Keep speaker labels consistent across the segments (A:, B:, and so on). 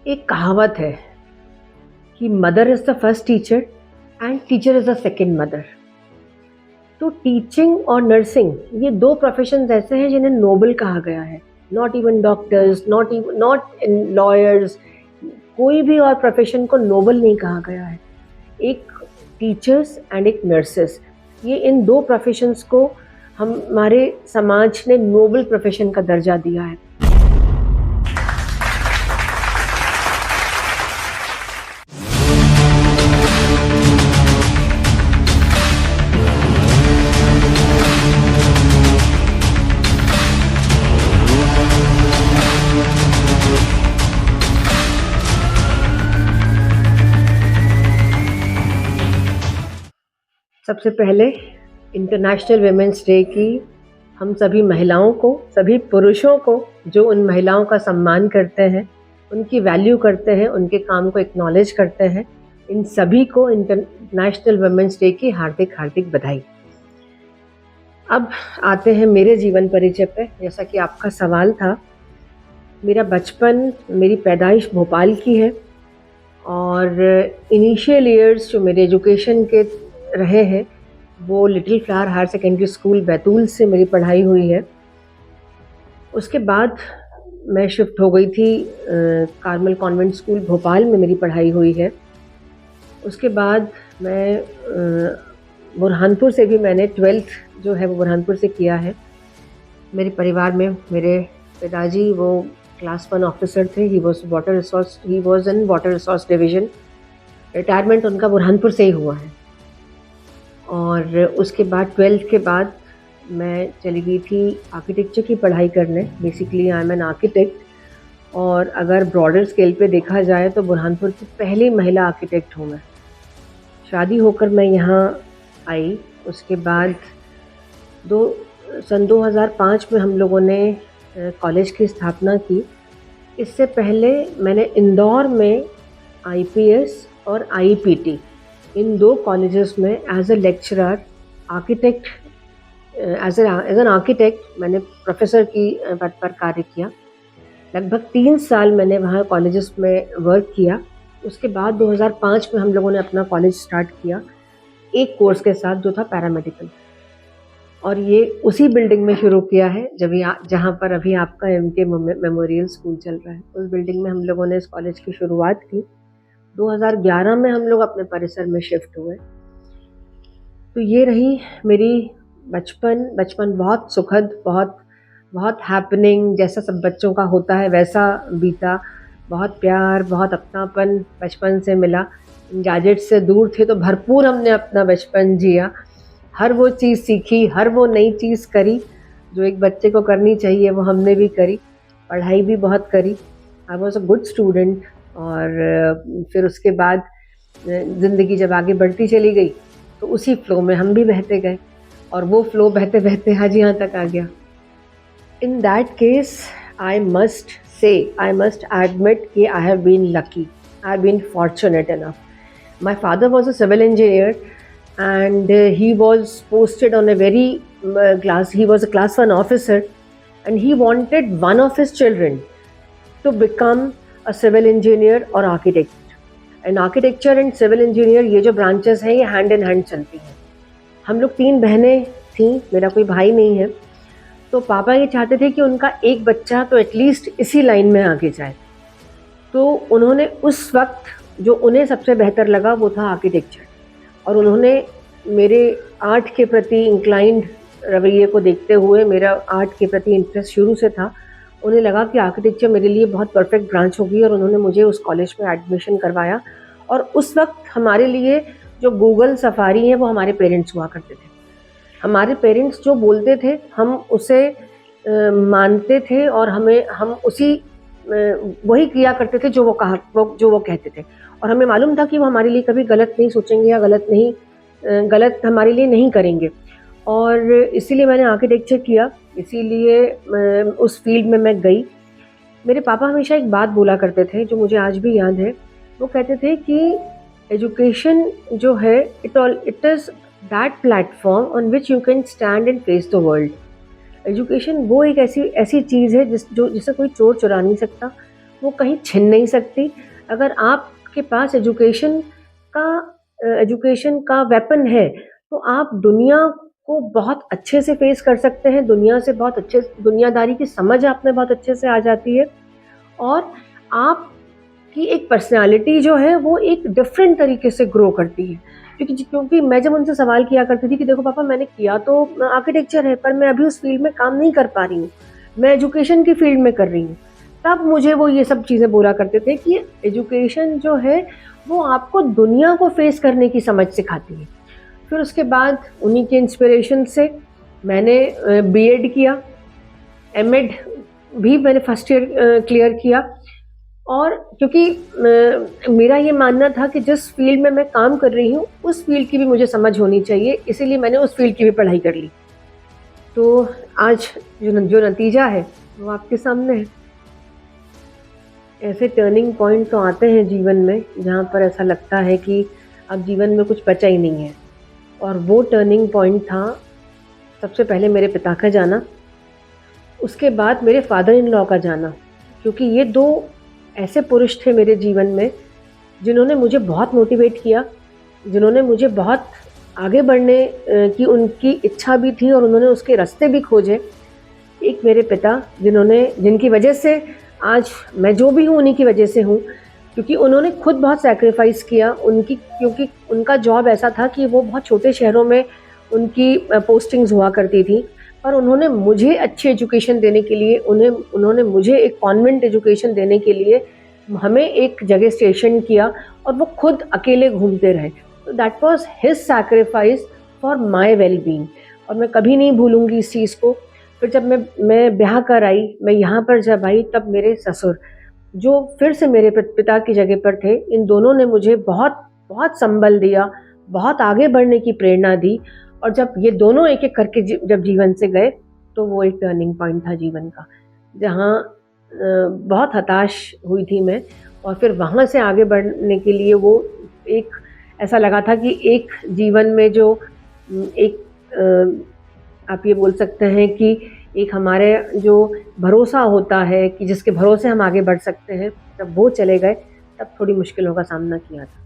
A: एक कहावत है कि mother is the first teacher and teacher is the second mother. तो टीचिंग और नर्सिंग ये दो प्रोफेशंस ऐसे हैं जिन्हें नोबल कहा गया है। Not even doctors, not in lawyers, कोई भी और प्रोफेशन को नोबल नहीं कहा गया है। एक टीचर्स एंड एक नर्सेस, ये इन दो प्रोफेशंस को हमारे समाज ने नोबल प्रोफेशन का दर्जा दिया है। सबसे पहले इंटरनेशनल वुमेन्स डे की हम सभी महिलाओं को, सभी पुरुषों को जो उन महिलाओं का सम्मान करते हैं, उनकी वैल्यू करते हैं, उनके काम को एक्नॉलेज करते हैं, इन सभी को इंटरनेशनल वुमेन्स डे की हार्दिक हार्दिक बधाई। अब आते हैं मेरे जीवन परिचय पे। जैसा कि आपका सवाल था, मेरा बचपन, मेरी पैदाइश भोपाल की है और इनिशियल ईयर्स जो मेरे एजुकेशन के रहे हैं वो little flower higher secondary school Betul से मेरी पढ़ाई हुई है। उसके बाद मैं शिफ्ट हो गई थी कार्मल कॉन्वेंट स्कूल भोपाल में, मेरी पढ़ाई हुई है। उसके बाद मैं बुरहानपुर से भी मैंने 12th जो है वो बुरहानपुर से किया है। मेरे परिवार में मेरे पिताजी वो क्लास 1 ऑफिसर थे। He was in water resource division. Retirement उनका बुरहानपुर से ही हुआ है। और उसके बाद 12th के बाद मैं चली गई थी आर्किटेक्चर की पढ़ाई करने। Basically I am an architect और अगर ब्रॉडर स्केल पे देखा जाए तो बुरहानपुर की पहली महिला आर्किटेक्ट हूँ मैं। शादी होकर मैं यहाँ आई। उसके बाद सन 2005 में हम लोगों ने कॉलेज की स्थापना की। इससे पहले मैंने इंदौर में IPS और IPT इन दो कॉलेजेस में as a lecturer architect, as an architect मैंने प्रोफेसर की पद पर कार्य किया। लगभग 3 साल मैंने वहाँ कॉलेजेस में वर्क किया। उसके बाद 2005 में हम लोगों ने अपना कॉलेज स्टार्ट किया एक कोर्स के साथ जो था पैरामेडिकल, और ये उसी बिल्डिंग में शुरू किया है जहाँ पर अभी आपका MK मेमोरियल स्कूल चल रहा है। उस बिल्डिंग में हम लोगों ने इस कॉलेज की शुरुआत की। 2011 में हम लोग अपने परिसर में शिफ्ट हुए। तो ये रही मेरी बचपन बहुत सुखद, बहुत हैपनिंग, जैसा सब बच्चों का होता है वैसा बीता। बहुत प्यार, बहुत अपनापन बचपन से मिला। गैजेट से दूर थे तो भरपूर हमने अपना बचपन जिया। हर वो चीज़ सीखी, हर वो नई चीज़ करी जो एक बच्चे को करनी चाहिए, वो हमने भी करी। पढ़ाई भी बहुत करी। I was a good student. और फिर उसके बाद ज़िंदगी जब आगे बढ़ती चली गई तो उसी फ्लो में हम भी बहते गए और वो फ्लो बहते बहते आज यहाँ तक आ गया। In that case I must admit कि I have been lucky, I have been fortunate enough. My father was a civil engineer and he was posted on a he was a class 1 officer and he wanted one of his children to become a civil engineer or architect. And architecture and civil engineer ये जो branches हैं ये hand in hand चलती हैं। हम लोग 3 बहनें थीं, मेरा कोई भाई नहीं है। तो पापा ये चाहते थे कि उनका एक बच्चा तो एटलीस्ट इसी लाइन में आगे जाए। तो उन्होंने उस वक्त जो उन्हें सबसे बेहतर लगा वो था आर्किटेक्चर। और उन्होंने मेरे आर्ट के प्रति इंक्लाइंड रवैये को देखते हुए, मेरा आर्ट के प्रति इंटरेस्ट शुरू से था, उन्हें लगा कि आर्किटेक्चर मेरे लिए बहुत परफेक्ट ब्रांच होगी और उन्होंने मुझे उस कॉलेज में एडमिशन करवाया। और उस वक्त हमारे लिए जो गूगल सफारी है वो हमारे पेरेंट्स हुआ करते थे। हमारे पेरेंट्स जो बोलते थे हम उसे मानते थे और हम उसी वही किया करते थे जो वो कहते थे। और हमें मालूम था कि वो हमारे लिए कभी गलत नहीं सोचेंगे या गलत हमारे लिए नहीं करेंगे। और इसीलिए मैंने आर्किटेक्चर किया, इसीलिए उस फील्ड में मैं गई। मेरे पापा हमेशा एक बात बोला करते थे जो मुझे आज भी याद है। वो कहते थे कि एजुकेशन जो है it is that platform on which you can stand and face the world. Education वो एक ऐसी चीज़ है जिसे कोई चोर चुरा नहीं सकता, वो कहीं छिन नहीं सकती। अगर आपके पास एजुकेशन का वेपन है, तो आप दुनिया को बहुत अच्छे से फेस कर सकते हैं, दुनियादारी की समझ आप में बहुत अच्छे से आ जाती है, और आपकी एक पर्सनैलिटी जो है वो एक डिफरेंट तरीके से ग्रो करती है। क्योंकि मैं जब उनसे सवाल किया करती थी कि देखो पापा, मैंने किया तो आर्किटेक्चर है, पर मैं अभी उस फील्ड में काम नहीं कर पा रही हूँ, मैं एजुकेशन की फील्ड में कर रही हूँ। तब मुझे वो ये सब चीज़ें बोला करते थे कि एजुकेशन जो है वो आपको दुनिया को फेस करने की समझ सिखाती है। फिर उसके बाद उन्हीं के इंस्पिरेशन से मैंने बीएड किया, एमएड भी मैंने फर्स्ट ईयर क्लियर किया। और क्योंकि मेरा ये मानना था कि जिस फील्ड में मैं काम कर रही हूँ उस फील्ड की भी मुझे समझ होनी चाहिए, इसीलिए मैंने उस फील्ड की भी पढ़ाई कर ली। तो आज जो नतीजा है वो आपके सामने है। ऐसे टर्निंग पॉइंट तो आते हैं जीवन में जहाँ पर ऐसा लगता है कि अब जीवन में कुछ बचा ही नहीं है, और वो टर्निंग पॉइंट था सबसे पहले मेरे पिता का जाना, उसके बाद मेरे फादर इन लॉ का जाना। क्योंकि ये दो ऐसे पुरुष थे मेरे जीवन में जिन्होंने मुझे बहुत मोटिवेट किया, जिन्होंने मुझे बहुत आगे बढ़ने की उनकी इच्छा भी थी और उन्होंने उसके रास्ते भी खोजे। एक मेरे पिता जिनकी वजह से आज मैं जो भी हूँ उन्हीं की वजह से हूँ, क्योंकि उन्होंने खुद बहुत सैक्रिफाइस किया। क्योंकि उनका जॉब ऐसा था कि वो बहुत छोटे शहरों में उनकी पोस्टिंग्स हुआ करती थी, पर उन्होंने मुझे अच्छी एजुकेशन देने के लिए उन्होंने मुझे एक कॉन्वेंट एजुकेशन देने के लिए हमें एक जगह स्टेशन किया, और वो खुद अकेले घूमते रहे। तो that was his sacrifice for my well being, और मैं कभी नहीं भूलूंगी इस चीज़ को। फिर जब मैं ब्याह कर आई, मैं यहाँ पर जब आई, तब मेरे ससुर जो फिर से मेरे पिता की जगह पर थे, इन दोनों ने मुझे बहुत बहुत संबल दिया, बहुत आगे बढ़ने की प्रेरणा दी। और जब ये दोनों एक एक करके जब जीवन से गए, तो वो एक टर्निंग पॉइंट था जीवन का, जहाँ बहुत हताश हुई थी मैं। और फिर वहाँ से आगे बढ़ने के लिए वो एक ऐसा लगा था कि एक जीवन में जो एक आप ये बोल सकते हैं कि एक हमारे जो भरोसा होता है कि जिसके भरोसे हम आगे बढ़ सकते हैं, जब वो चले गए तब थोड़ी मुश्किलों का सामना किया था।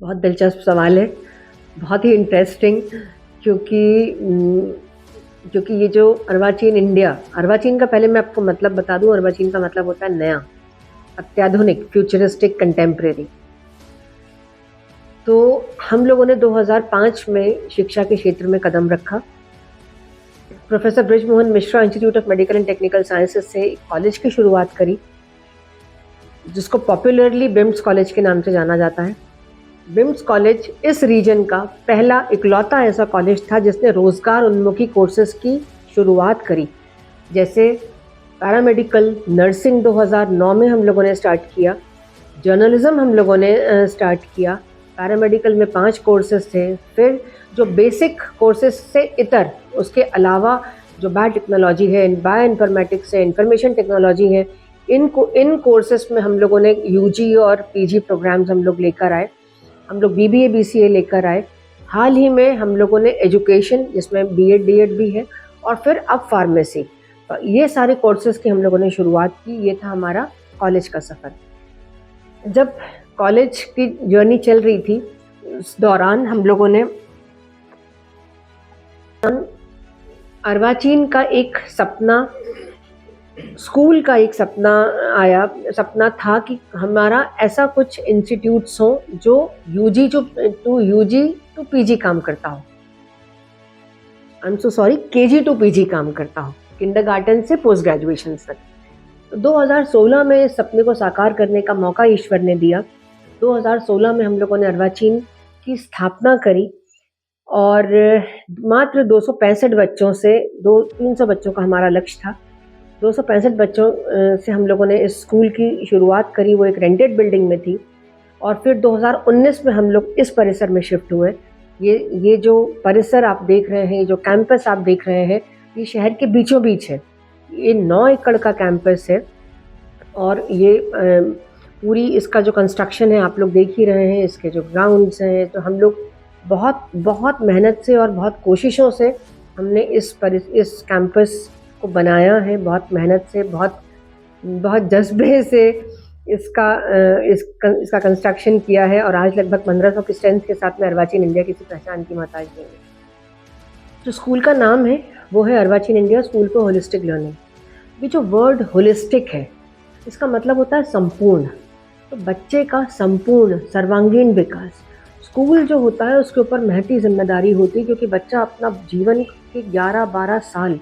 A: बहुत दिलचस्प सवाल है, बहुत ही इंटरेस्टिंग, क्योंकि ये जो अर्वाचीन इंडिया, अर्वाचीन का पहले मैं आपको मतलब बता दूं। अर्वाचीन का मतलब होता है नया, अत्याधुनिक, फ्यूचरिस्टिक, कंटेम्प्रेरी। तो हम लोगों ने 2005 में शिक्षा के क्षेत्र में कदम रखा। Professor Brijmohan Mishra institute of medical and technical sciences से कॉलेज की शुरुआत करी, जिसको पॉपुलरली बिम्स कॉलेज के नाम से जाना जाता है। बिम्स कॉलेज इस रीजन का पहला इकलौता ऐसा कॉलेज था जिसने रोज़गार उन्मुखी कोर्सेज की शुरुआत करी, जैसे पैरामेडिकल, नर्सिंग 2009 में हम लोगों ने स्टार्ट किया, जर्नलिज्म हम लोगों ने स्टार्ट किया। पैरामेडिकल में 5 कोर्सेज थे। फिर जो बेसिक कोर्सेज से इतर, उसके अलावा जो बायोटेक्नोलॉजी है, बायो इन्फॉर्मेटिक्स है, इंफॉर्मेशन टेक्नोलॉजी है, इन कोर्सेज में हम लोगों ने यूजी और पीजी प्रोग्राम्स हम लोग लेकर आए। हम लोग बीबीए बीसीए लेकर आए। हाल ही में हम लोगों ने एजुकेशन, जिसमें बीएड डीएड भी है, और फिर अब फार्मेसी, तो ये सारे कोर्सेज की हम लोगों ने शुरुआत की। ये था हमारा कॉलेज का सफ़र। जब कॉलेज की जर्नी चल रही थी, उस दौरान हम लोगों ने अर्वाचीन का एक सपना, स्कूल का एक सपना था कि हमारा ऐसा कुछ इंस्टीट्यूट्स हो जो यूजी टू पीजी काम करता हो। केजी टू पीजी काम करता हो, किंडरगार्टन से पोस्ट ग्रेजुएशन तक। तो 2016 में इस सपने को साकार करने का मौका ईश्वर ने दिया। 2016 में हम लोगों ने अर्वाचीन की स्थापना करी, और मात्र 265 बच्चों से 300 बच्चों का हमारा लक्ष्य था। 265 बच्चों से हम लोगों ने इस स्कूल की शुरुआत करी। वो एक रेंटेड बिल्डिंग में थी, और फिर 2019 में हम लोग इस परिसर में शिफ्ट हुए। ये जो परिसर आप देख रहे हैं, जो कैंपस आप देख रहे हैं, ये शहर के बीचों बीच है। ये 9 एकड़ का कैंपस है, और ये पूरी इसका जो कंस्ट्रक्शन है आप लोग देख ही रहे हैं, इसके जो ग्राउंड्स हैं। तो हम लोग बहुत बहुत मेहनत से और बहुत कोशिशों से हमने इस कैंपस को बनाया है, बहुत मेहनत से, बहुत बहुत जज्बे से इसका कंस्ट्रक्शन किया है और आज लगभग 1500 की स्ट्रेंथ के साथ में अर्वाचीन इंडिया की पहचान की मोहताज नहीं है। जो स्कूल का नाम है वो है Arvachin India School for Holistic Learning. ये जो वर्ड होलिस्टिक है इसका मतलब होता है संपूर्ण। तो बच्चे का संपूर्ण सर्वांगीण विकास, स्कूल जो होता है उसके ऊपर महती जिम्मेदारी होती है, क्योंकि बच्चा अपना जीवन के 11-12 साल,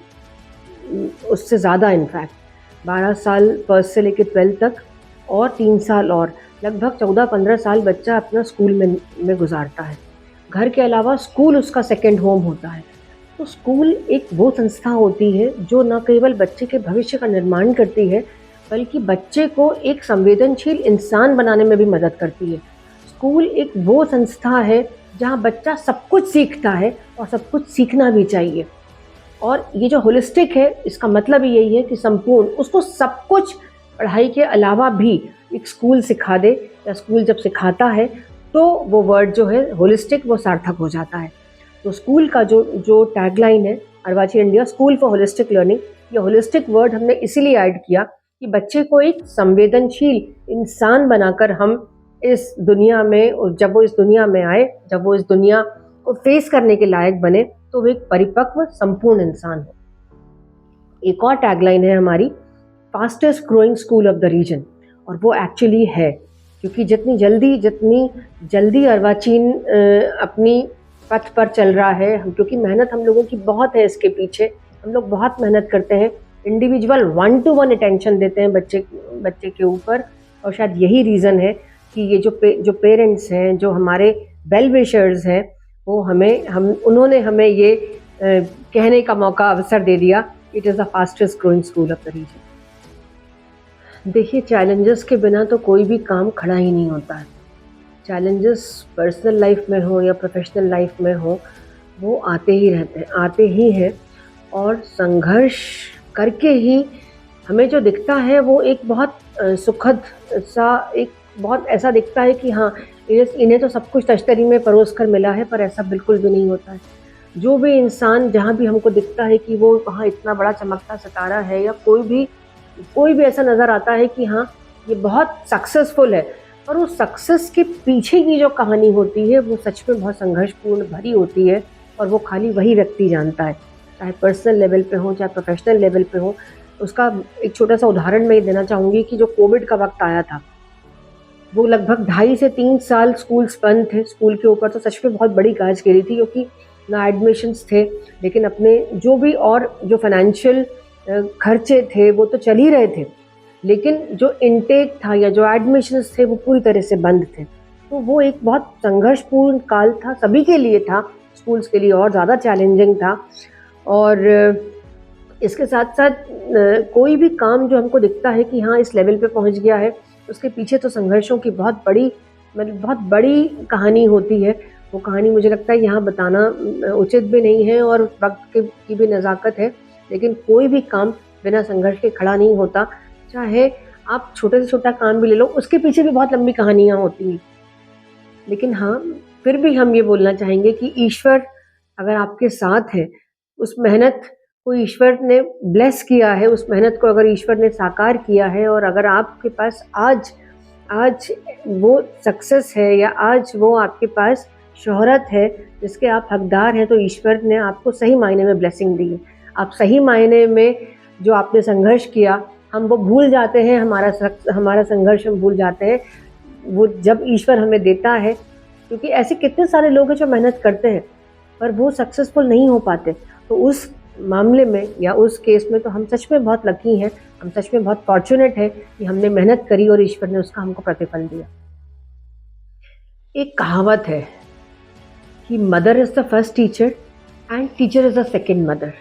A: उससे ज़्यादा इनफैक्ट 12 साल फर्स्ट से लेकर 12 तक और 3 साल और लगभग 14-15 साल बच्चा अपना स्कूल में गुजारता है। घर के अलावा स्कूल उसका सेकेंड होम होता है। तो स्कूल एक वो संस्था होती है जो न केवल बच्चे के भविष्य का निर्माण करती है बल्कि बच्चे को एक संवेदनशील इंसान बनाने में भी मदद करती है। स्कूल एक वो संस्था है जहाँ बच्चा सब कुछ सीखता है और सब कुछ सीखना भी चाहिए। और ये जो होलिस्टिक है इसका मतलब यही है कि संपूर्ण, उसको सब कुछ पढ़ाई के अलावा भी एक स्कूल सिखा दे, या स्कूल जब सिखाता है तो वो वर्ड जो है होलिस्टिक वो सार्थक हो जाता है। तो स्कूल का जो टैगलाइन है Arvachin India School for Holistic Learning, ये होलिस्टिक वर्ड हमने इसीलिए ऐड किया कि बच्चे को एक संवेदनशील इंसान बनाकर हम इस दुनिया में, जब वो इस दुनिया में आए, जब वो इस दुनिया को फेस करने के लायक बने, तो वो एक परिपक्व संपूर्ण इंसान हो। एक और टैगलाइन है हमारी, fastest growing school of the region, और वो एक्चुअली है, क्योंकि जितनी जल्दी अर्वाचीन अपनी पथ पर चल रहा है, क्योंकि मेहनत हम लोगों की बहुत है इसके पीछे, हम लोग बहुत मेहनत करते हैं, इंडिविजुअल 1-to-1 अटेंशन देते हैं बच्चे के ऊपर। और शायद यही रीज़न है कि ये जो पेरेंट्स हैं, जो हमारे वेल विशर्स हैं, वो उन्होंने हमें ये कहने का मौका, अवसर दे दिया, it is the fastest growing school of the region. देखिए, चैलेंजेस के बिना तो कोई भी काम खड़ा ही नहीं होता है। चैलेंजेस पर्सनल लाइफ में हो या प्रोफेशनल लाइफ में हो, वो आते ही रहते हैं, आते ही हैं, और संघर्ष करके ही हमें जो दिखता है वो एक बहुत सुखद सा, एक बहुत ऐसा दिखता है कि हाँ, इन्हें तो सब कुछ तश्तरी में परोस कर मिला है, पर ऐसा बिल्कुल भी नहीं होता है। जो भी इंसान, जहाँ भी हमको दिखता है कि वो वहाँ इतना बड़ा चमकता सितारा है, या कोई भी ऐसा नज़र आता है कि हाँ ये बहुत सक्सेसफुल है, और उस सक्सेस के पीछे की जो कहानी होती है वो सच में बहुत संघर्षपूर्ण भरी होती है, और वो खाली वही व्यक्ति जानता है, चाहे पर्सनल लेवल पे हो, चाहे प्रोफेशनल लेवल पे हो। उसका एक छोटा सा उदाहरण मैं देना चाहूँगी कि जो कोविड का वक्त आया था, वो लगभग 2.5 से 3 साल स्कूल्स बंद थे। स्कूल के ऊपर तो सच में बहुत बड़ी गाज गिरी थी, क्योंकि ना एडमिशन्स थे, लेकिन अपने जो भी और जो फाइनेंशियल खर्चे थे वो तो चल ही रहे थे, लेकिन जो इनटेक था या जो एडमिशन्स थे वो पूरी तरह से बंद थे। तो वो एक बहुत संघर्षपूर्ण काल था, सभी के लिए था, स्कूल्स के लिए और ज़्यादा चैलेंजिंग था। और इसके साथ साथ कोई भी काम जो हमको दिखता है कि हाँ इस लेवल पे पहुंच गया है, उसके पीछे तो संघर्षों की बहुत बड़ी कहानी होती है। वो कहानी मुझे लगता है यहाँ बताना उचित भी नहीं है, और वक्त की भी नज़ाकत है, लेकिन कोई भी काम बिना संघर्ष के खड़ा नहीं होता। चाहे आप छोटे से छोटा काम भी ले लो, उसके पीछे भी बहुत लंबी कहानियाँ होती हैं। लेकिन हाँ, फिर भी हम ये बोलना चाहेंगे कि ईश्वर अगर आपके साथ है, उस मेहनत को ईश्वर ने ब्लेस किया है, उस मेहनत को अगर ईश्वर ने साकार किया है, और अगर आपके पास आज वो सक्सेस है, या आज वो आपके पास शोहरत है जिसके आप हकदार हैं, तो ईश्वर ने आपको सही मायने में ब्लेसिंग दी है। आप सही मायने में जो आपने संघर्ष किया, हम वो भूल जाते हैं, हमारा संघर्ष हम भूल जाते हैं वो जब ईश्वर हमें देता है, क्योंकि ऐसे कितने सारे लोग हैं जो मेहनत करते हैं पर वो सक्सेसफुल नहीं हो पाते। तो उस मामले में या उस केस में तो हम सच में बहुत लकी हैं, हम सच में बहुत फॉर्चुनेट हैं कि हमने मेहनत करी और ईश्वर ने उसका हमको प्रतिफल दिया। एक कहावत है कि mother is the first teacher and teacher is the second mother.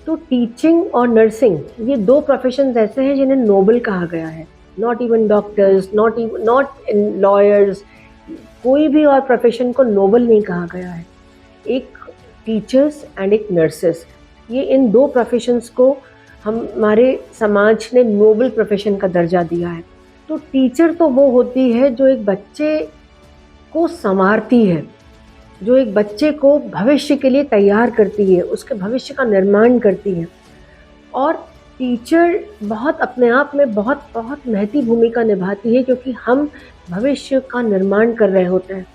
A: तो टीचिंग और नर्सिंग, ये 2 प्रोफेशंस ऐसे हैं जिन्हें नोबल कहा गया है। Not even doctors, not lawyers, कोई भी और प्रोफेशन को नोबल नहीं कहा गया है। एक टीचर्स एंड एक नर्सेस, ये इन 2 प्रोफेशंस को हमारे समाज ने नोबल प्रोफेशन का दर्जा दिया है। तो टीचर तो वो होती है जो एक बच्चे को संवारती है, जो एक बच्चे को भविष्य के लिए तैयार करती है, उसके भविष्य का निर्माण करती है। और टीचर बहुत अपने आप में बहुत बहुत महती भूमिका निभाती है, क्योंकि हम भविष्य का निर्माण कर रहे होते हैं।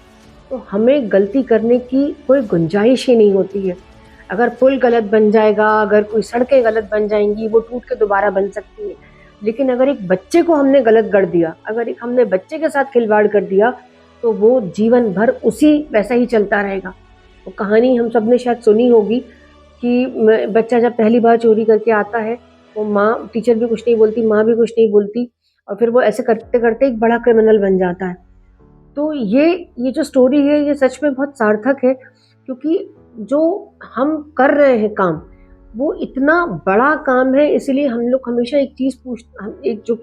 A: तो हमें गलती करने की कोई गुंजाइश ही नहीं होती है। अगर पुल गलत बन जाएगा, अगर कोई सड़कें गलत बन जाएँगी, वो टूट के दोबारा बन सकती हैं। लेकिन अगर एक बच्चे को हमने गलत गढ़ दिया, अगर एक हमने बच्चे के साथ खिलवाड़ कर दिया, तो वो जीवन भर उसी वैसा ही चलता रहेगा। वो कहानी हम सबने शायद सुनी होगी कि बच्चा जब पहली बार चोरी करके आता है, वो माँ टीचर भी कुछ नहीं बोलती, माँ भी कुछ नहीं बोलती, और फिर वो ऐसे करते-करते एक बड़ा क्रिमिनल बन जाता है। तो ये जो स्टोरी है, ये सच में बहुत सार्थक है, क्योंकि जो हम कर रहे हैं काम, वो इतना बड़ा काम है। इसीलिए हम लोग हमेशा एक चीज़ हम एक जो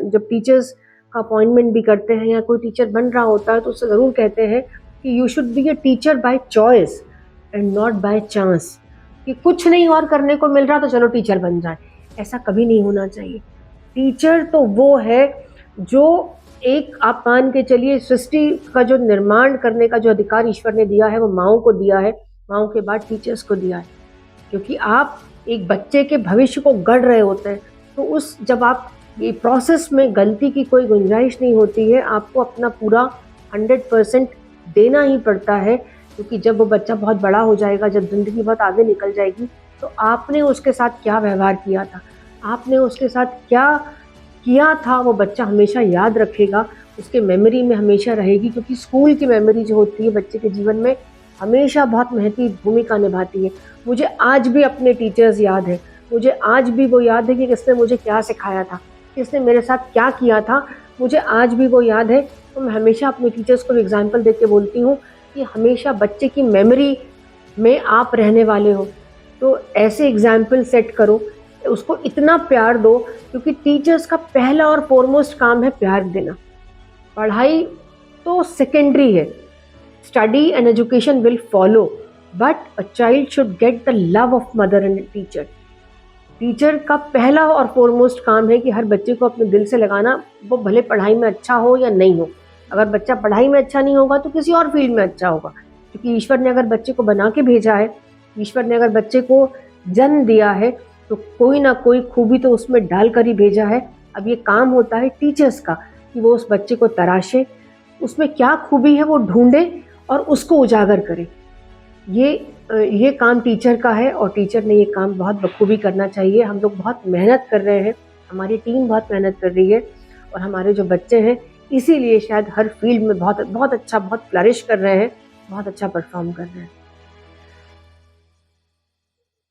A: जब टीचर्स का अपॉइंटमेंट भी करते हैं या कोई टीचर बन रहा होता है, तो उससे ज़रूर कहते हैं कि you should be a teacher by choice and not by chance. कि कुछ नहीं और करने को मिल रहा तो चलो टीचर बन जाए, ऐसा कभी नहीं होना चाहिए। टीचर तो वो है जो, एक आप मान के चलिए, सृष्टि का जो निर्माण करने का जो अधिकार ईश्वर ने दिया है, वो माँओं को दिया है, माँओं के बाद टीचर्स को दिया है। क्योंकि आप एक बच्चे के भविष्य को गढ़ रहे होते हैं, तो उस जब आप ये प्रोसेस में गलती की कोई गुंजाइश नहीं होती है, आपको अपना पूरा 100% देना ही पड़ता है। क्योंकि जब वो बच्चा बहुत बड़ा हो जाएगा, जब ज़िंदगी बहुत आगे निकल जाएगी, तो आपने उसके साथ क्या व्यवहार किया था, आपने उसके साथ क्या किया था, वो बच्चा हमेशा याद रखेगा, उसके मेमोरी में हमेशा रहेगी। क्योंकि स्कूल की मेमोरी जो होती है बच्चे के जीवन में, हमेशा बहुत महती भूमिका निभाती है। मुझे आज भी अपने टीचर्स याद हैं, मुझे आज भी वो याद है कि किसने मुझे क्या सिखाया था, किसने मेरे साथ क्या किया था, मुझे आज भी वो याद है। तो मैं हमेशा अपने टीचर्स को एग्ज़ाम्पल दे के बोलती हूँ कि हमेशा बच्चे की मेमोरी में आप रहने वाले हो। तो ऐसे एग्ज़ाम्पल सेट करो, उसको इतना प्यार दो, क्योंकि टीचर्स का पहला और फ़ॉरमोस्ट काम है प्यार देना। पढ़ाई तो सेकेंडरी है, study and education will follow, but a child should get the love of mother and teacher. Teacher का पहला और फ़ॉरमोस्ट काम है कि हर बच्चे को अपने दिल से लगाना, वो भले पढ़ाई में अच्छा हो या नहीं हो। अगर बच्चा पढ़ाई में अच्छा नहीं होगा तो किसी और फील्ड में अच्छा होगा, क्योंकि ईश्वर ने अगर बच्चे को बना के भेजा है, ईश्वर ने अगर बच्चे को जन्म दिया है, तो कोई ना कोई खूबी तो उसमें डाल कर ही भेजा है। अब ये काम होता है टीचर्स का कि वो उस बच्चे को तराशे, उसमें क्या खूबी है वो ढूंढे और उसको उजागर करे। ये काम टीचर का है, और टीचर ने ये काम बहुत बखूबी करना चाहिए। हम लोग बहुत मेहनत कर रहे हैं, हमारी टीम बहुत मेहनत कर रही है, और हमारे जो बच्चे हैं इसीलिए शायद हर फील्ड में बहुत बहुत अच्छा, बहुत फ्लरिश कर रहे हैं, बहुत अच्छा परफॉर्म कर रहे हैं।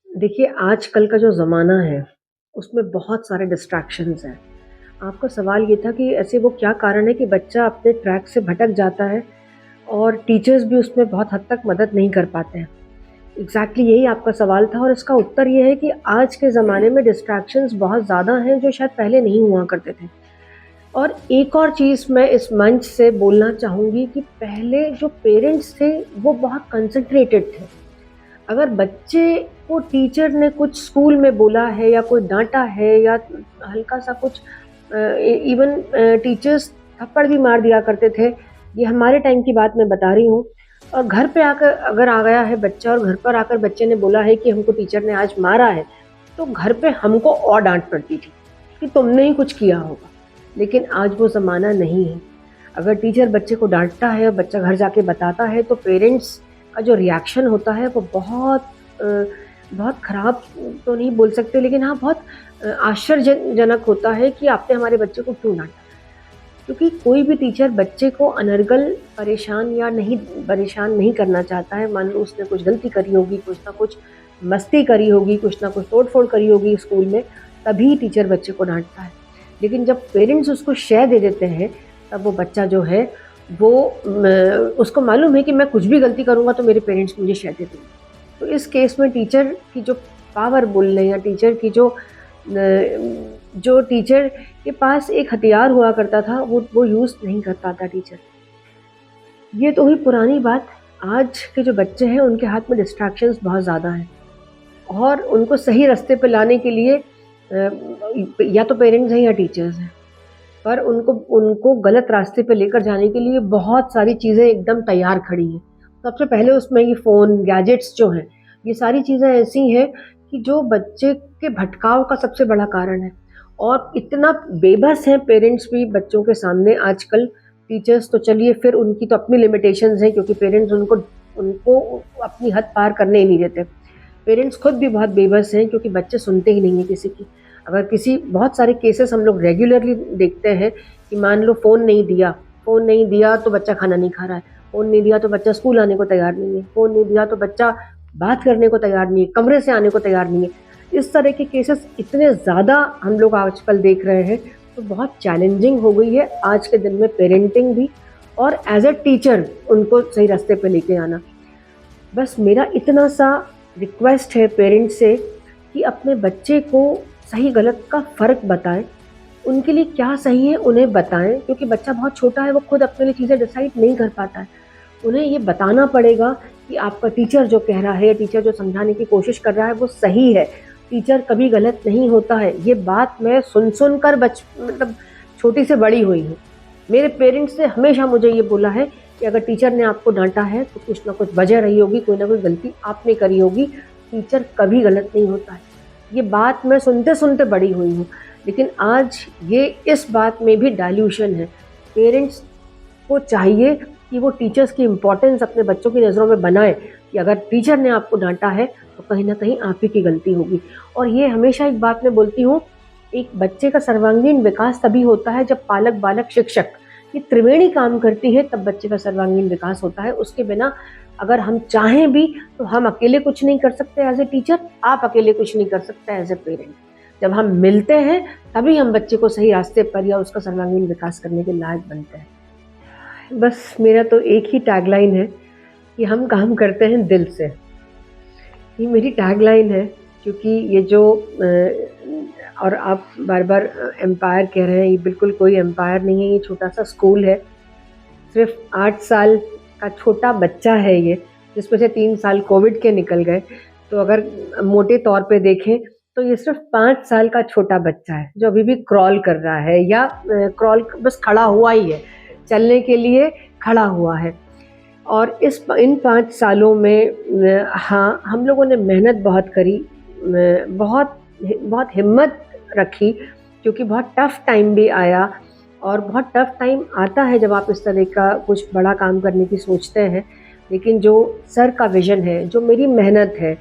A: देखिए, आजकल का जो ज़माना है, उसमें बहुत सारे डिस्ट्रैक्शंस हैं। आपका सवाल ये था कि ऐसे वो क्या कारण है कि बच्चा अपने ट्रैक से भटक जाता है और टीचर्स भी उसमें बहुत हद तक मदद नहीं कर पाते हैं। एग्ज़ैक्टली यही आपका सवाल था, और इसका उत्तर ये है कि आज के ज़माने में डिस्ट्रैक्शंस बहुत ज़्यादा हैं, जो शायद पहले नहीं हुआ करते थे। और एक और चीज़ मैं इस मंच से बोलना चाहूँगी कि पहले जो पेरेंट्स थे, वो बहुत कंसंट्रेटेड थे। अगर बच्चे को टीचर ने कुछ स्कूल में बोला है या कोई डाँटा है या हल्का सा कुछ, इवन टीचर्स थप्पड़ भी मार दिया करते थे। ये हमारे टाइम की बात मैं बता रही हूँ। और घर पे आकर अगर आ गया है बच्चा, और घर पर आकर बच्चे ने बोला है कि हमको टीचर ने आज मारा है, तो घर पे हमको और डाँट पड़ती थी कि तुमने ही कुछ किया होगा। लेकिन आज वो ज़माना नहीं है। अगर टीचर बच्चे को डाँटता है और बच्चा घर जाके बताता है, तो पेरेंट्स का जो रिएक्शन होता है वो बहुत ख़राब तो नहीं बोल सकते, लेकिन हाँ, बहुत आश्चर्यजनक होता है कि आपने हमारे बच्चे को क्यों डाँटा। क्योंकि कोई भी टीचर बच्चे को अनर्गल परेशान नहीं करना चाहता है। मान लो उसने कुछ गलती करी होगी, कुछ ना कुछ मस्ती करी होगी, कुछ ना कुछ तोड़-फोड़ करी होगी स्कूल में, तभी टीचर बच्चे को डाँटता है। लेकिन जब पेरेंट्स उसको शय दे देते हैं, तब वो बच्चा जो है वो उसको मालूम है कि मैं कुछ भी गलती करूँगा तो मेरे पेरेंट्स मुझे शय दे देंगे। तो इस केस में टीचर की जो पावर बोलने, या टीचर की जो टीचर के पास एक हथियार हुआ करता था, वो यूज़ नहीं कर पाता टीचर। ये तो हुई पुरानी बात। आज के जो बच्चे हैं उनके हाथ में डिस्ट्रैक्शंस बहुत ज़्यादा हैं, और उनको सही रास्ते पे लाने के लिए या तो पेरेंट्स हैं या टीचर्स हैं। पर उनको उनको गलत रास्ते पे लेकर जाने के लिए बहुत सारी चीज़ें एकदम तैयार खड़ी हैं। सबसे पहले उसमें ये फ़ोन, गैजेट्स जो हैं, ये सारी चीज़ें ऐसी हैं कि जो बच्चे के भटकाव का सबसे बड़ा कारण है। और इतना बेबस हैं पेरेंट्स भी बच्चों के सामने आजकल। टीचर्स तो चलिए, फिर उनकी तो अपनी लिमिटेशंस हैं, क्योंकि पेरेंट्स उनको उनको अपनी हद पार करने ही नहीं देते। पेरेंट्स खुद भी बहुत बेबस हैं, क्योंकि बच्चे सुनते ही नहीं हैं किसी की। अगर किसी, बहुत सारे केसेस हम लोग रेगुलरली देखते हैं कि मान लो फ़ोन नहीं दिया तो बच्चा खाना नहीं खा रहा है, फ़ोन नहीं दिया तो बच्चा स्कूल आने को तैयार नहीं है, फ़ोन नहीं दिया तो बच्चा बात करने को तैयार नहीं है, कमरे से आने को तैयार नहीं है। इस तरह के केसेस इतने ज़्यादा हम लोग आजकल देख रहे हैं, तो बहुत चैलेंजिंग हो गई है आज के दिन में पेरेंटिंग भी, और एज अ टीचर उनको सही रास्ते पे लेके आना। बस मेरा इतना सा रिक्वेस्ट है पेरेंट्स से कि अपने बच्चे को सही गलत का फ़र्क बताएं, उनके लिए क्या सही है उन्हें बताएं, क्योंकि बच्चा बहुत छोटा है, वो खुद अपने लिए चीज़ें डिसाइड नहीं कर पाता है। उन्हें ये बताना पड़ेगा कि आपका टीचर जो कह रहा है, टीचर जो समझाने की कोशिश कर रहा है, वो सही है। टीचर कभी गलत नहीं होता है। ये बात मैं सुन कर मतलब छोटी से बड़ी हुई हूँ। मेरे पेरेंट्स ने हमेशा मुझे ये बोला है कि अगर टीचर ने आपको डांटा है तो कुछ ना कुछ वजह रही होगी, कोई ना कोई गलती आपने करी होगी। टीचर कभी गलत नहीं होता है। ये बात मैं सुनते सुनते बड़ी हुई हूँ, लेकिन आज ये इस बात में भी डाइल्यूशन है। पेरेंट्स को चाहिए कि वो टीचर्स की इम्पोर्टेंस अपने बच्चों की नज़रों में बनाएं, कि अगर टीचर ने आपको डांटा है तो कहीं ना कहीं आप ही की गलती होगी। और ये हमेशा एक बात मैं बोलती हूँ, एक बच्चे का सर्वांगीण विकास तभी होता है जब पालक, बालक, शिक्षक ये त्रिवेणी काम करती है, तब बच्चे का सर्वांगीण विकास होता है। उसके बिना अगर हम चाहें भी तो हम अकेले कुछ नहीं कर सकते एज ए टीचर, आप अकेले कुछ नहीं कर सकते एज ए पेरेंट। जब हम मिलते हैं तभी हम बच्चे को सही रास्ते पर या उसका सर्वांगीण विकास करने के लायक बनते हैं। बस मेरा तो एक ही टैगलाइन है कि हम काम करते हैं दिल से। ये मेरी टैगलाइन है, क्योंकि ये जो और आप बार बार एम्पायर कह रहे हैं, ये बिल्कुल कोई एम्पायर नहीं है। ये छोटा सा स्कूल है, सिर्फ 8 साल का छोटा बच्चा है ये, जिसमें से 3 साल कोविड के निकल गए। तो अगर मोटे तौर पे देखें तो ये सिर्फ 5 साल का छोटा बच्चा है, जो अभी भी क्रॉल कर रहा है, या क्रॉल बस खड़ा हुआ ही है, चलने के लिए खड़ा हुआ है। और इन 5 सालों में हाँ, हम लोगों ने मेहनत बहुत करी, बहुत बहुत हिम्मत रखी, क्योंकि बहुत टफ़ टाइम भी आया। और बहुत टफ़ टाइम आता है जब आप इस तरह का कुछ बड़ा काम करने की सोचते हैं। लेकिन जो सर का विज़न है, जो मेरी मेहनत है,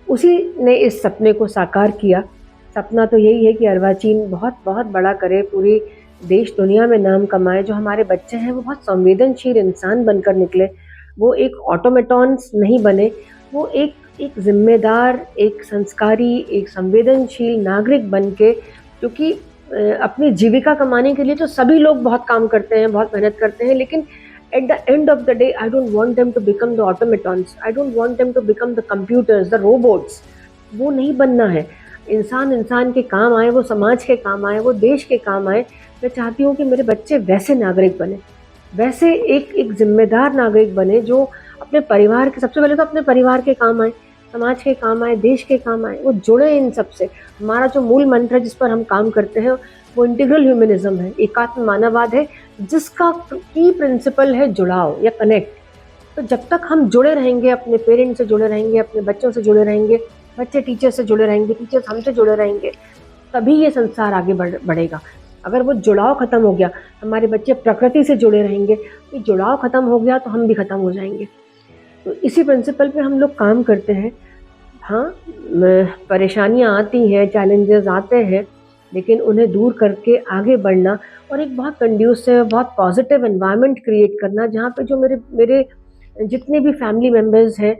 A: उसी ने इस सपने को साकार किया। सपना तो यही है कि अर्वाचीन बहुत बहुत बड़ा करे, पूरी देश दुनिया में नाम कमाए। जो हमारे बच्चे हैं वो बहुत संवेदनशील इंसान बनकर निकले, वो एक ऑटोमेटॉन्स नहीं बने, वो एक जिम्मेदार, एक संस्कारी, एक संवेदनशील नागरिक बन के, क्योंकि अपनी जीविका कमाने के लिए तो सभी लोग बहुत काम करते हैं, बहुत मेहनत करते हैं, लेकिन at the end of the day I don't want them to become the automatons, I don't want them to become the computers, the robots। वो नहीं बनना है। इंसान इंसान के काम आए, वो समाज के काम आए, वो देश के काम आए। मैं चाहती हूँ कि मेरे बच्चे वैसे नागरिक बने, वैसे एक जिम्मेदार नागरिक बने, जो अपने परिवार के, सबसे पहले तो अपने परिवार के काम आए, समाज के काम आए, देश के काम आए, वो जुड़े इन सब से। हमारा जो मूल मंत्र है जिस पर हम काम करते हैं वो इंटीग्रल ह्यूमनिज्म है, एकात्म मानववाद है, जिसका की प्रिंसिपल है जुड़ाव या कनेक्ट। तो जब तक हम जुड़े रहेंगे, अपने पेरेंट्स से जुड़े रहेंगे, अपने बच्चों से जुड़े रहेंगे, बच्चे टीचर से जुड़े रहेंगे, टीचर्स हमसे जुड़े रहेंगे, तभी ये संसार आगे बढ़ेगा। अगर वो जुड़ाव ख़त्म हो गया, हमारे बच्चे प्रकृति से जुड़े रहेंगे, ये जुड़ाव ख़त्म हो गया तो हम भी ख़त्म हो जाएंगे। तो इसी प्रिंसिपल पे हम लोग काम करते हैं। हाँ, परेशानियाँ आती हैं, चैलेंजेस आते हैं, लेकिन उन्हें दूर करके आगे बढ़ना और एक बहुत कंड्यूसिव, बहुत पॉजिटिव एनवायरनमेंट क्रिएट करना, जहाँ पे जो मेरे जितने भी फैमिली मेम्बर्स हैं,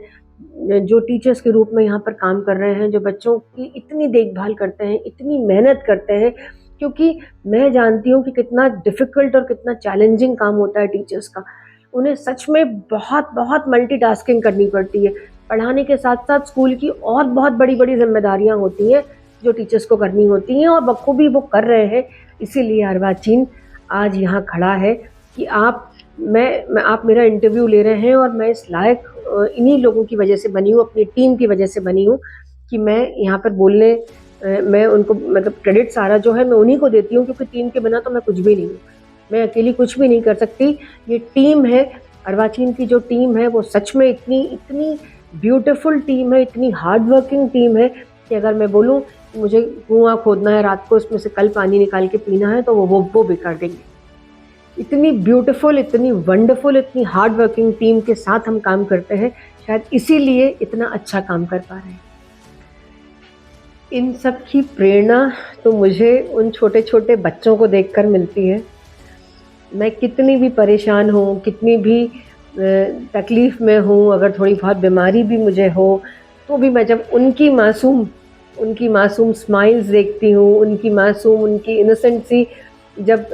A: जो टीचर्स के रूप में यहाँ पर काम कर रहे हैं, जो बच्चों की इतनी देखभाल करते हैं, इतनी मेहनत करते हैं, क्योंकि मैं जानती हूँ कि कितना डिफ़िकल्ट और कितना चैलेंजिंग काम होता है टीचर्स का। उन्हें सच में बहुत बहुत मल्टीटास्किंग करनी पड़ती है। पढ़ाने के साथ साथ स्कूल की और बहुत बड़ी बड़ी जिम्मेदारियाँ होती हैं जो टीचर्स को करनी होती हैं, और बखूबी वो कर रहे हैं। इसीलिए अर्वाचीन आज यहाँ खड़ा है कि आप मेरा इंटरव्यू ले रहे हैं, और मैं इस लायक इन्हीं लोगों की वजह से बनी हूँ, अपनी टीम की वजह से बनी हूँ कि मैं यहाँ पर बोलने, मैं उनको मतलब क्रेडिट सारा जो है मैं उन्हीं को देती हूँ, क्योंकि टीम के बिना तो मैं कुछ भी नहीं हूँ। मैं अकेली कुछ भी नहीं कर सकती। ये टीम है, अर्वाचीन की जो टीम है वो सच में इतनी ब्यूटीफुल टीम है, इतनी हार्ड वर्किंग टीम है कि अगर मैं बोलूँ मुझे कुआँ खोदना है रात को, उसमें से कल पानी निकाल के पीना है, तो वो भी कर देंगे। इतनी ब्यूटीफुल, इतनी वंडरफुल, इतनी हार्ड वर्किंग टीम के साथ हम काम करते हैं, शायद इसीलिए इतना अच्छा काम कर पा रहे हैं। इन सब की प्रेरणा तो मुझे उन छोटे-छोटे बच्चों को देखकर मिलती है। मैं कितनी भी परेशान हूँ, कितनी भी तकलीफ़ में हूँ, अगर थोड़ी बहुत बीमारी भी मुझे हो, तो भी मैं जब उनकी मासूम स्माइल्स देखती हूँ, उनकी इनोसेंट सी जब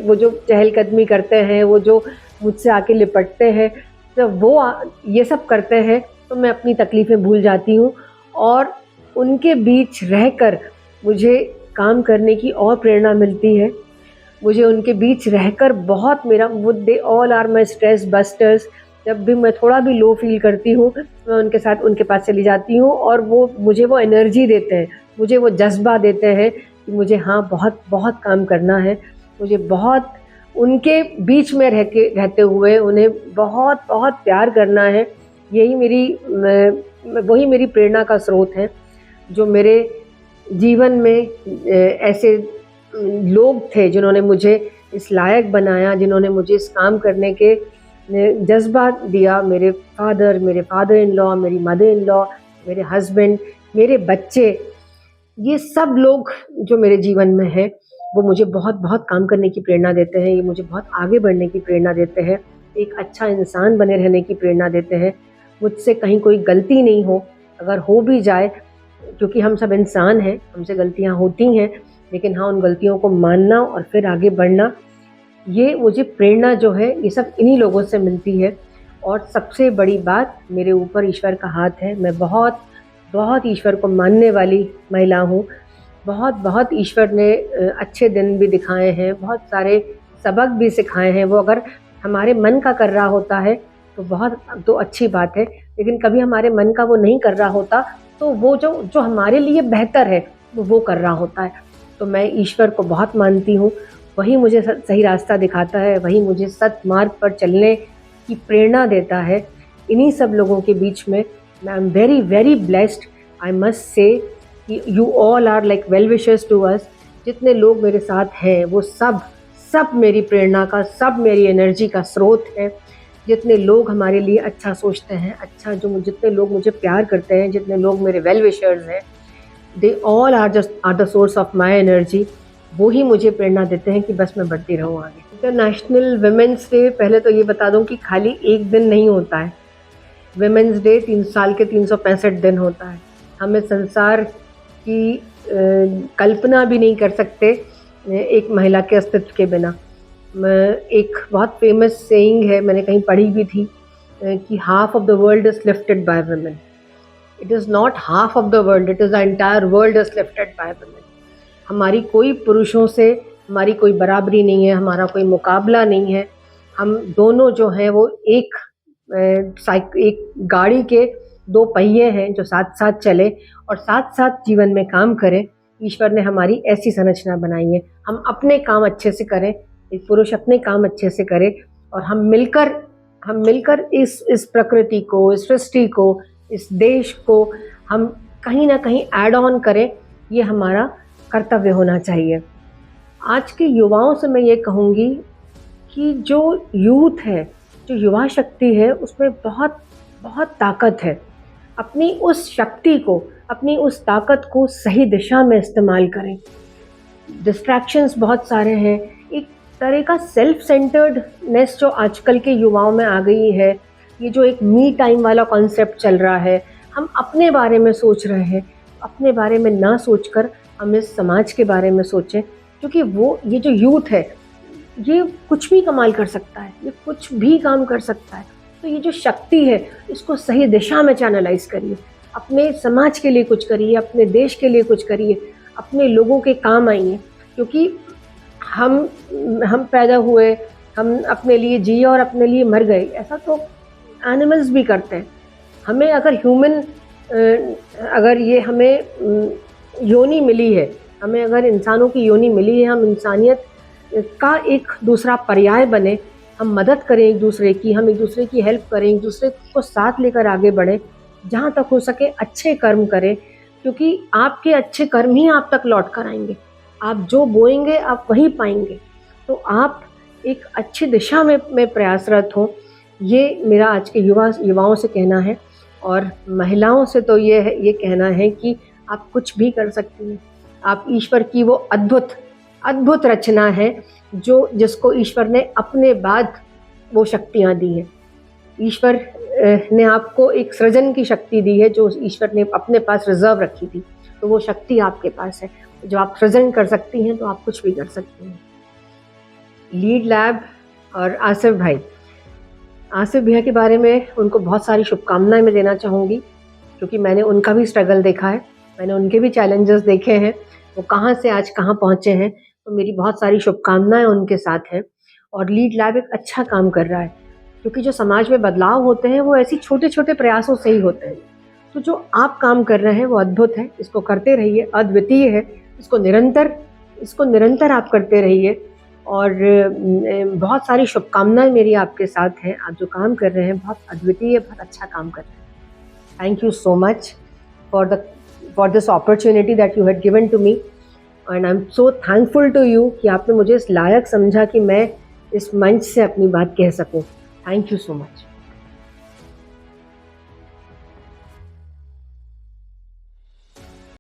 A: वो जो चहलकदमी करते हैं, वो जो मुझसे आके लिपटते हैं, जब वो ये सब करते हैं, तो मैं अपनी तकलीफ़ें भूल जाती हूँ और उनके बीच रहकर मुझे काम करने की और प्रेरणा मिलती है। मुझे उनके बीच रहकर बहुत मेरा वो they all are my stress busters. जब भी मैं थोड़ा भी लो फ़ील करती हूँ, मैं उनके पास चली जाती हूँ और वो मुझे वो एनर्जी देते हैं, मुझे वो जज़्बा देते हैं कि मुझे हाँ, बहुत काम करना है। मुझे बहुत उनके बीच में रहते हुए उन्हें बहुत प्यार करना है। यही वही मेरी प्रेरणा का स्रोत है, जो मेरे जीवन में ऐसे लोग थे जिन्होंने मुझे इस लायक बनाया, जिन्होंने मुझे इस काम करने के जज़्बा दिया। मेरे फादर इन लॉ, मेरी मदर इन लॉ, मेरे हस्बैंड, मेरे बच्चे, ये सब लोग जो मेरे जीवन में हैं, वो मुझे बहुत काम करने की प्रेरणा देते हैं। ये मुझे बहुत आगे बढ़ने की प्रेरणा देते हैं, एक अच्छा इंसान बने रहने की प्रेरणा देते हैं। मुझसे कहीं कोई गलती नहीं हो, अगर हो भी जाए, क्योंकि हम सब इंसान हैं, हमसे गलतियाँ होती हैं, लेकिन हाँ, उन गलतियों को मानना और फिर आगे बढ़ना, ये मुझे प्रेरणा जो है, ये सब इन्हीं लोगों से मिलती है। और सबसे बड़ी बात, मेरे ऊपर ईश्वर का हाथ है। मैं बहुत ईश्वर को मानने वाली महिला हूँ। बहुत ईश्वर ने अच्छे दिन भी दिखाए हैं, बहुत सारे सबक भी सिखाए हैं। वो अगर हमारे मन का कर रहा होता है, तो अच्छी बात है, लेकिन कभी हमारे मन का वो नहीं कर रहा होता, तो वो जो हमारे लिए बेहतर है, वो कर रहा होता है। तो मैं ईश्वर को बहुत मानती हूँ, वही मुझे सही रास्ता दिखाता है, वही मुझे सत्मार्ग पर चलने की प्रेरणा देता है। इन्हीं सब लोगों के बीच में मैं I am very blessed, I must say कि you all are like well wishers to us. जितने लोग मेरे साथ हैं, वो सब मेरी प्रेरणा का, सब मेरी एनर्जी का स्रोत है। जितने लोग हमारे लिए अच्छा सोचते हैं, जितने लोग मुझे प्यार करते हैं, जितने लोग मेरे वेल विशर्स हैं, they all are the source of my energy. वो ही मुझे प्रेरणा देते हैं कि बस मैं बढ़ती रहूँ आगे। इंटरनेशनल वुमेन्स डे, पहले तो ये बता दूँ कि खाली एक दिन नहीं होता है। वुमेन्स डे 3 साल के 365 दिन होता है। हमें संसार की कल्पना भी नहीं कर सकते एक महिला के अस्तित्व के बिना। एक बहुत फेमस सेइंग है, मैंने कहीं पढ़ी भी थी, कि half of the world is lifted by women. It is not half of the world, it is the entire world is lifted by women. हमारी कोई पुरुषों से हमारी कोई बराबरी नहीं है, हमारा कोई मुकाबला नहीं है। हम दोनों जो हैं वो एक गाड़ी के 2 पहिए हैं जो साथ-साथ चले और साथ-साथ जीवन में काम करें। ईश्वर ने हमारी ऐसी संरचना बनाई है। हम अपने काम अच्छे से करें, एक पुरुष अपने काम अच्छे से करे और हम मिलकर इस प्रकृति को, इस सृष्टि को, इस देश को हम कहीं न कहीं ऐड ऑन करें, ये हमारा कर्तव्य होना चाहिए। आज के युवाओं से मैं ये कहूँगी कि जो यूथ है, जो युवा शक्ति है, उसमें बहुत ताकत है। अपनी उस शक्ति को, अपनी उस ताकत को सही दिशा में इस्तेमाल करें। डिस्ट्रैक्शंस बहुत सारे हैं, एक तरह का सेल्फ सेंटर्डनेस जो आजकल के युवाओं में आ गई है, ये जो एक मी टाइम वाला कॉन्सेप्ट चल रहा है, हम अपने बारे में सोच रहे हैं, अपने बारे में ना सोचकर हम इस समाज के बारे में सोचें, क्योंकि ये जो यूथ है, ये कुछ भी कमाल कर सकता है, ये कुछ भी काम कर सकता है। तो ये जो शक्ति है, इसको सही दिशा में चैनलाइज करिए, अपने समाज के लिए कुछ करिए, अपने देश के लिए कुछ करिए, अपने लोगों के काम आइए, क्योंकि हम पैदा हुए, हम अपने लिए जिए और अपने लिए मर गए, ऐसा तो एनिमल्स भी करते हैं। हमें अगर हमें योनि मिली है, हमें अगर इंसानों की योनि मिली है, हम इंसानियत का एक दूसरा पर्याय बने, हम मदद करें एक दूसरे की, हम एक दूसरे की हेल्प करें, एक दूसरे को साथ लेकर आगे बढ़ें, जहाँ तक हो सके अच्छे कर्म करें, क्योंकि आपके अच्छे कर्म ही आप तक लौट कर आएंगे। आप जो बोएंगे आप वही पाएंगे। तो आप एक अच्छी दिशा में प्रयासरत हों, ये मेरा आज के युवाओं से कहना है। और महिलाओं से तो ये कहना है कि आप कुछ भी कर सकती हैं। आप ईश्वर की वो अद्भुत रचना है जिसको ईश्वर ने अपने बाद वो शक्तियाँ दी हैं। ईश्वर ने आपको एक सृजन की शक्ति दी है जो ईश्वर ने अपने पास रिजर्व रखी थी, तो वो शक्ति आपके पास है। जो आप सृजन कर सकती हैं तो आप कुछ भी कर सकती हैं। लीड लैब और आसिफ भैया के बारे में उनको बहुत सारी शुभकामनाएं मैं देना चाहूँगी, क्योंकि मैंने उनका भी स्ट्रगल देखा है, मैंने उनके भी चैलेंजेस देखे हैं, वो कहाँ से आज कहाँ पहुँचे हैं। तो मेरी बहुत सारी शुभकामनाएं उनके साथ हैं। और लीड लैब एक अच्छा काम कर रहा है, क्योंकि जो समाज में बदलाव होते हैं वो ऐसी छोटे छोटे प्रयासों से ही होते हैं। तो जो आप काम कर रहे हैं वो अद्भुत है, इसको करते रहिए, अद्वितीय है। इसको निरंतर आप करते रहिए। और बहुत सारी शुभकामनाएं मेरी आपके साथ हैं। आप जो काम कर रहे हैं बहुत अद्वितीय, बहुत अच्छा काम कर रहे हैं। Thank you so much for this opportunity that you had given to me, and I am so thankful to you कि आपने मुझे इस लायक समझा कि मैं इस मंच से अपनी बात कह सकूं। Thank you so much.